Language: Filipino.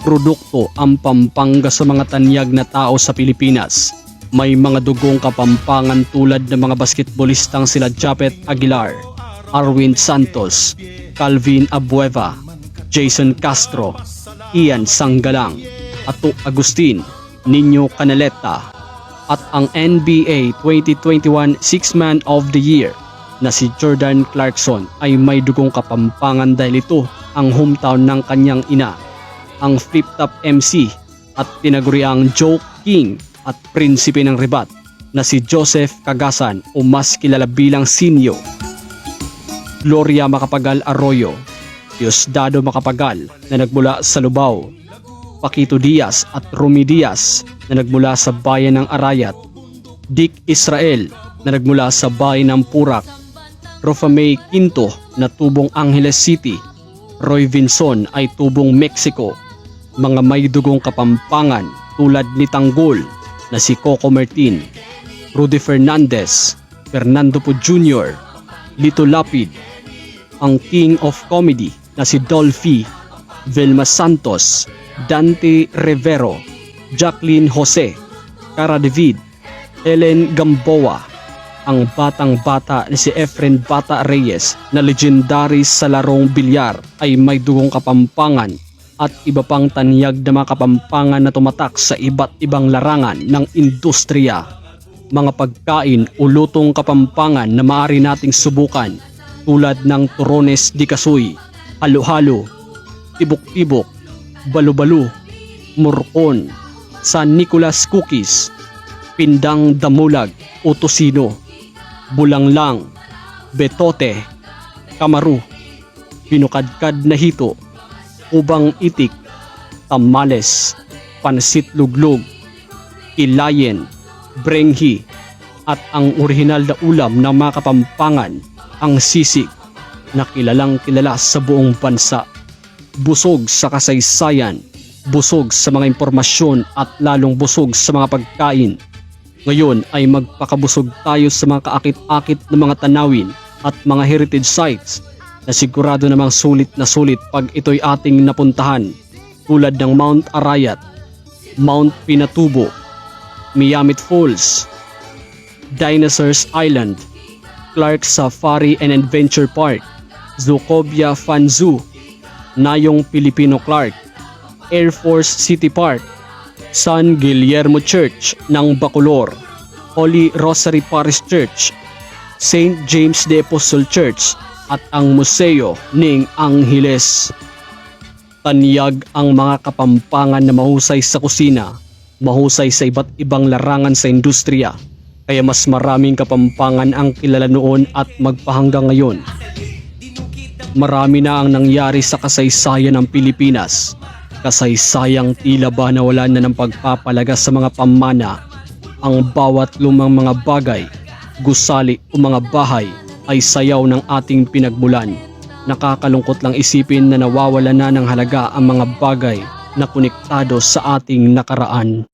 produkto ang Pampanga sa mga tanyag na tao sa Pilipinas. May mga dugong Kapampangan tulad ng mga basketballistang sila Japet Aguilar, Arwin Santos, Calvin Abueva, Jason Castro, Ian Sanggalang, Ato Agustin, Nino Canaleta, at ang NBA 2021 Six-Man of the Year na si Jordan Clarkson ay may dugong Kapampangan dahil ito ang hometown ng kanyang ina, ang flip-top MC at tinaguriang Joke King at prinsipe ng ribat na si Joseph Cagasan o mas kilala bilang Sinyo. Gloria Macapagal Arroyo, Diosdado Macapagal na nagmula sa Lubao, Paquito Diaz at Rumi Diaz na nagmula sa bayan ng Arayat, Dick Israel na nagmula sa bayan ng Purak, Rofamay Quinto na tubong Angeles City, Roy Vinson ay tubong Mexico. Mga may dugong Kapampangan tulad ni Tanggol na si Coco Martin, Rudy Fernandez, Fernando Po Jr., Lito Lapid, ang King of Comedy na si Dolphy, Vilma Santos, Dante Rivero, Jacqueline Jose, Cara David, Ellen Gamboa, ang batang-bata na si Efren Bata Reyes na legendary sa larong bilyar ay may dugong Kapampangan at iba pang tanyag na mga Kapampangan na tumatak sa iba't ibang larangan ng industriya. Mga pagkain o lutong Kapampangan na maaari nating subukan tulad ng turones di kasoy, halo-halo, tibok-tibok, balu-balu, murkon, San Nicolas cookies, pindang damulag o tosino, bulanglang, betote, kamaru, binukadkad na hito, ubang itik, tamales, pansit luglog, ilayen, brenghi, at ang orihinal na ulam ng mga Kapampangan, ang sisig, na kilalang kilala sa buong bansa. Busog sa kasaysayan, busog sa mga impormasyon at lalong busog sa mga pagkain. Ngayon ay magpakabusog tayo sa mga kaakit-akit na mga tanawin at mga heritage sites na sigurado namang sulit na sulit pag ito'y ating napuntahan tulad ng Mount Arayat, Mount Pinatubo, Miamit Falls, Dinosaurs Island, Clark Safari and Adventure Park, Zucobia Fan Zoo, Nayong Pilipino Clark, Air Force City Park, San Guillermo Church ng Bacolor, Holy Rosary Parish Church, St. James the Apostle Church, at ang Museo ng Angeles. Tanyag ang mga Kapampangan na mahusay sa kusina, mahusay sa iba't ibang larangan sa industriya, kaya mas maraming Kapampangan ang kilala noon at magpahanggang ngayon. Marami na ang nangyari sa kasaysayan ng Pilipinas, kasaysayang tila ba nawala na ng pagpapalaga sa mga pamana. Ang bawat lumang mga bagay, gusali o mga bahay ay sayaw ng ating pinagmulan. Nakakalungkot lang isipin na nawawala na ng halaga ang mga bagay na konektado sa ating nakaraan.